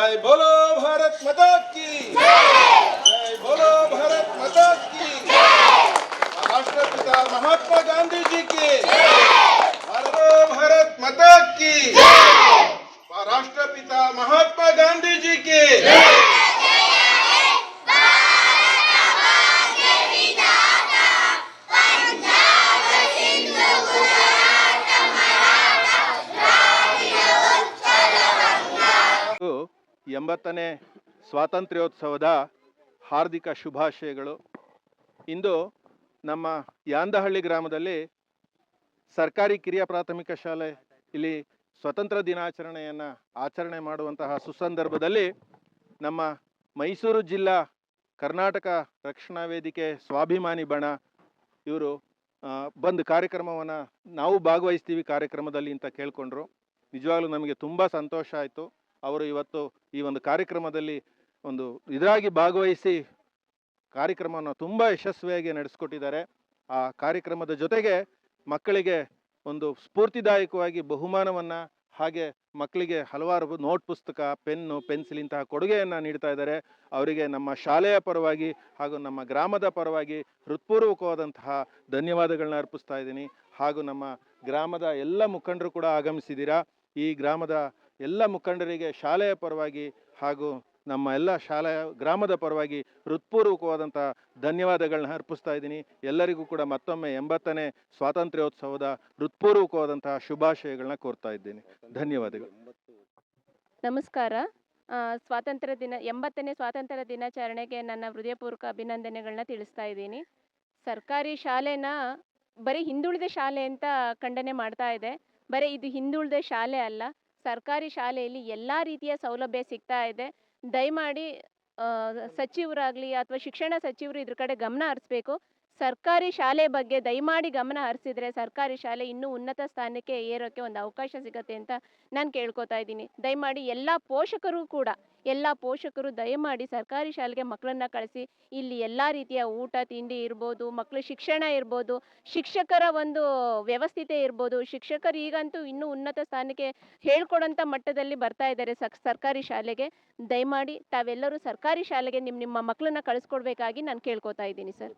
जय बोलो भारत माता की जय बोलो भारत माता की राष्ट्रपिता महात्मा गांधी जी की भारत माता की राष्ट्रपिता महात्मा गांधी जी की ಎಂಬತ್ತನೇ ಸ್ವಾತಂತ್ರ್ಯೋತ್ಸವದ ಹಾರ್ದಿಕ ಶುಭಾಶಯಗಳು. ಇಂದು ನಮ್ಮ ಯಾಂದಹಳ್ಳಿ ಗ್ರಾಮದಲ್ಲಿ ಸರ್ಕಾರಿ ಕಿರಿಯ ಪ್ರಾಥಮಿಕ ಶಾಲೆ ಇಲ್ಲಿ ಸ್ವತಂತ್ರ ದಿನಾಚರಣೆಯನ್ನು ಆಚರಣೆ ಮಾಡುವಂತಹ ಸುಸಂದರ್ಭದಲ್ಲಿ ನಮ್ಮ ಮೈಸೂರು ಜಿಲ್ಲಾ ಕರ್ನಾಟಕ ರಕ್ಷಣಾ ವೇದಿಕೆ ಸ್ವಾಭಿಮಾನಿ ಬಣ ಇವರು ಬಂದು ಕಾರ್ಯಕ್ರಮವನ್ನು ನಾವು ಭಾಗವಹಿಸ್ತೀವಿ ಕಾರ್ಯಕ್ರಮದಲ್ಲಿ ಅಂತ ಕೇಳಿಕೊಂಡ್ರು. ನಿಜವಾಗ್ಲೂ ನಮಗೆ ತುಂಬ ಸಂತೋಷ ಆಯಿತು. ಅವರು ಇವತ್ತು ಈ ಒಂದು ಕಾರ್ಯಕ್ರಮದಲ್ಲಿ ಒಂದು ಇದರಾಗಿ ಭಾಗವಹಿಸಿ ಕಾರ್ಯಕ್ರಮವನ್ನು ತುಂಬ ಯಶಸ್ವಿಯಾಗಿ ನಡೆಸ್ಕೊಟ್ಟಿದ್ದಾರೆ. ಆ ಕಾರ್ಯಕ್ರಮದ ಜೊತೆಗೆ ಮಕ್ಕಳಿಗೆ ಒಂದು ಸ್ಫೂರ್ತಿದಾಯಕವಾಗಿ ಬಹುಮಾನವನ್ನು, ಹಾಗೆ ಮಕ್ಕಳಿಗೆ ಹಲವಾರು ನೋಟ್ ಪುಸ್ತಕ, ಪೆನ್ನು, ಪೆನ್ಸಿಲ್ ಇಂತಹ ಕೊಡುಗೆಯನ್ನು ನೀಡ್ತಾ ಇದ್ದಾರೆ. ಅವರಿಗೆ ನಮ್ಮ ಶಾಲೆಯ ಪರವಾಗಿ ಹಾಗೂ ನಮ್ಮ ಗ್ರಾಮದ ಪರವಾಗಿ ಹೃತ್ಪೂರ್ವಕವಾದಂತಹ ಧನ್ಯವಾದಗಳನ್ನ ಅರ್ಪಿಸ್ತಾ ಇದ್ದೀನಿ. ಹಾಗೂ ನಮ್ಮ ಗ್ರಾಮದ ಎಲ್ಲ ಮುಖಂಡರು ಕೂಡ ಆಗಮಿಸಿದ್ದೀರಾ. ಈ ಗ್ರಾಮದ ಎಲ್ಲ ಮುಖಂಡರಿಗೆ ಶಾಲೆಯ ಪರವಾಗಿ ಹಾಗೂ ನಮ್ಮ ಎಲ್ಲ ಶಾಲೆಯ ಗ್ರಾಮದ ಪರವಾಗಿ ಹೃತ್ಪೂರ್ವಕವಾದಂಥ ಧನ್ಯವಾದಗಳನ್ನ ಅರ್ಪಿಸ್ತಾ ಇದ್ದೀನಿ. ಎಲ್ಲರಿಗೂ ಕೂಡ ಮತ್ತೊಮ್ಮೆ 80ನೇ ಸ್ವಾತಂತ್ರ್ಯೋತ್ಸವದ ಹೃತ್ಪೂರ್ವಕವಾದಂತಹ ಶುಭಾಶಯಗಳನ್ನ ಕೋರ್ತಾ ಇದ್ದೀನಿ. ಧನ್ಯವಾದಗಳು. ನಮಸ್ಕಾರ. ಸ್ವಾತಂತ್ರ್ಯ ದಿನ 80ನೇ ಸ್ವಾತಂತ್ರ್ಯ ದಿನಾಚರಣೆಗೆ ನನ್ನ ಹೃದಯಪೂರ್ವಕ ಅಭಿನಂದನೆಗಳನ್ನ ತಿಳಿಸ್ತಾ ಇದ್ದೀನಿ. ಸರ್ಕಾರಿ ಶಾಲೆನ ಬರೀ ಹಿಂದುಳಿದ ಶಾಲೆ ಅಂತ ಖಂಡನೆ ಮಾಡ್ತಾ ಇದೆ. ಬರೀ ಇದು ಹಿಂದುಳಿದ ಶಾಲೆ ಅಲ್ಲ, ಸರ್ಕಾರಿ ಶಾಲೆಯಲ್ಲಿ ಎಲ್ಲ ರೀತಿಯ ಸೌಲಭ್ಯ ಸಿಗ್ತಾ ಇದೆ. ದಯಮಾಡಿ ಸಚಿವರಾಗಲಿ ಅಥವಾ ಶಿಕ್ಷಣ ಸಚಿವರು ಇದ್ರ ಕಡೆ ಗಮನ ಹರಿಸ್ಬೇಕು. ಸರ್ಕಾರಿ ಶಾಲೆ ಬಗ್ಗೆ ದಯಮಾಡಿ ಗಮನ ಹರಿಸಿದ್ರೆ ಸರ್ಕಾರಿ ಶಾಲೆ ಇನ್ನೂ ಉನ್ನತ ಸ್ಥಾನಕ್ಕೆ ಏರೋಕ್ಕೆ ಒಂದು ಅವಕಾಶ ಸಿಗುತ್ತೆ ಅಂತ ನಾನು ಕೇಳ್ಕೊತಾ ಇದ್ದೀನಿ. ದಯಮಾಡಿ ಎಲ್ಲ ಪೋಷಕರು ದಯಮಾಡಿ ಸರ್ಕಾರಿ ಶಾಲೆಗೆ ಮಕ್ಕಳನ್ನ ಕಳಿಸಿ. ಇಲ್ಲಿ ಎಲ್ಲ ರೀತಿಯ ಊಟ ತಿಂಡಿ ಇರ್ಬೋದು, ಮಕ್ಕಳ ಶಿಕ್ಷಣ ಇರ್ಬೋದು, ಶಿಕ್ಷಕರ ಒಂದು ವ್ಯವಸ್ಥಿತೆ ಇರ್ಬೋದು. ಶಿಕ್ಷಕರು ಈಗಂತೂ ಇನ್ನೂ ಉನ್ನತ ಸ್ಥಾನಕ್ಕೆ ಹೇಳ್ಕೊಡೋಂಥ ಮಟ್ಟದಲ್ಲಿ ಬರ್ತಾ ಇದ್ದಾರೆ ಸರ್ಕಾರಿ ಶಾಲೆಗೆ. ದಯಮಾಡಿ ತಾವೆಲ್ಲರೂ ಸರ್ಕಾರಿ ಶಾಲೆಗೆ ನಿಮ್ಮ ಮಕ್ಕಳನ್ನ ಕಳಿಸ್ಕೊಡ್ಬೇಕಾಗಿ ನಾನು ಕೇಳ್ಕೊತಾ ಇದ್ದೀನಿ ಸರ್.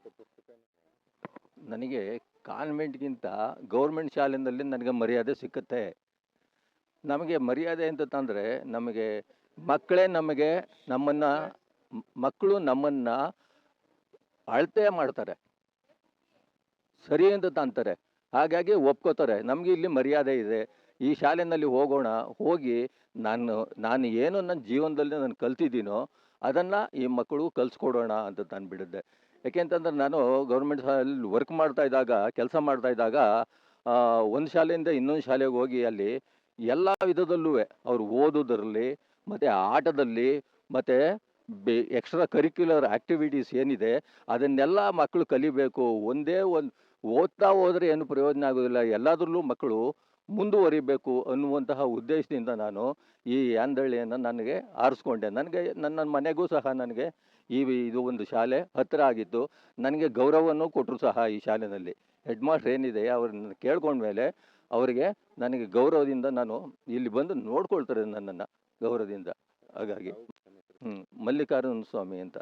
ನನಗೆ ಕಾನ್ವೆಂಟ್ಗಿಂತ ಗೌರ್ಮೆಂಟ್ ಶಾಲೆಯಲ್ಲಿ ನನಗೆ ಮರ್ಯಾದೆ ಸಿಕ್ಕುತ್ತೆ. ನಮಗೆ ಮರ್ಯಾದೆ ಅಂತಂದರೆ ನಮಗೆ ಮಕ್ಕಳೇ ಮಕ್ಕಳು ನಮ್ಮನ್ನು ಅಳತೆ ಮಾಡ್ತಾರೆ, ಸರಿ ಅಂತ ಅಂತಾರೆ. ಹಾಗಾಗಿ ಒಪ್ಕೋತಾರೆ, ನಮಗೆ ಇಲ್ಲಿ ಮರ್ಯಾದೆ ಇದೆ, ಈ ಶಾಲೆಯಲ್ಲಿ ಹೋಗಿ ನಾನು ಏನು ನನ್ನ ಜೀವನದಲ್ಲಿ ನಾನು ಕಲ್ತಿದ್ದೀನೋ ಅದನ್ನು ಈ ಮಕ್ಕಳು ಕಲಿಸ್ಕೊಡೋಣ ಅಂತ ನಾನು ಬಿಡಿದ್ದೆ. ಯಾಕೆಂತಂದ್ರೆ ನಾನು ಗೌರ್ಮೆಂಟ್ ಶಾಲೆಯಲ್ಲಿ ಕೆಲಸ ಮಾಡ್ತಾ ಇದ್ದಾಗ ಒಂದು ಶಾಲೆಯಿಂದ ಇನ್ನೊಂದು ಶಾಲೆಗೆ ಹೋಗಿ ಅಲ್ಲಿ ಎಲ್ಲ ವಿಧದಲ್ಲೂ ಅವ್ರು ಓದೋದರಲ್ಲಿ ಮತ್ತು ಆಟದಲ್ಲಿ ಮತ್ತು ಎಕ್ಸ್ಟ್ರಾ ಕರಿಕ್ಯುಲರ್ ಆ್ಯಕ್ಟಿವಿಟೀಸ್ ಏನಿದೆ ಅದನ್ನೆಲ್ಲ ಮಕ್ಕಳು ಕಲಿಬೇಕು. ಓದ್ತಾ ಹೋದರೆ ಏನು ಪ್ರಯೋಜನ ಆಗೋದಿಲ್ಲ, ಎಲ್ಲದರಲ್ಲೂ ಮಕ್ಕಳು ಮುಂದುವರಿಬೇಕು ಅನ್ನುವಂತಹ ಉದ್ದೇಶದಿಂದ ನಾನು ಈ ಯಾಂದಹಳ್ಳಿಯನ್ನು ನನಗೆ ಆರಿಸ್ಕೊಂಡೆ. ನನ್ನ ಮನೆಗೂ ಸಹ ನನಗೆ ಇದು ಒಂದು ಶಾಲೆ ಹತ್ತಿರ ಆಗಿತ್ತು. ನನಗೆ ಗೌರವವನ್ನು ಕೊಟ್ಟರು ಸಹ ಈ ಶಾಲೆಯಲ್ಲಿ. ಹೆಡ್ ಮಾಸ್ಟರ್ ಏನಿದೆ ಅವ್ರನ್ನ ಕೇಳ್ಕೊಂಡ್ಮೇಲೆ ಅವರಿಗೆ ನನಗೆ ಗೌರವದಿಂದ ನಾನು ಇಲ್ಲಿ ಬಂದು ನೋಡ್ಕೊಳ್ತಾರೆ ನನ್ನನ್ನು ಗೌರವದಿಂದ. ಹಾಗಾಗಿ ಮಲ್ಲಿಕಾರ್ಜುನ ಸ್ವಾಮಿ ಅಂತ.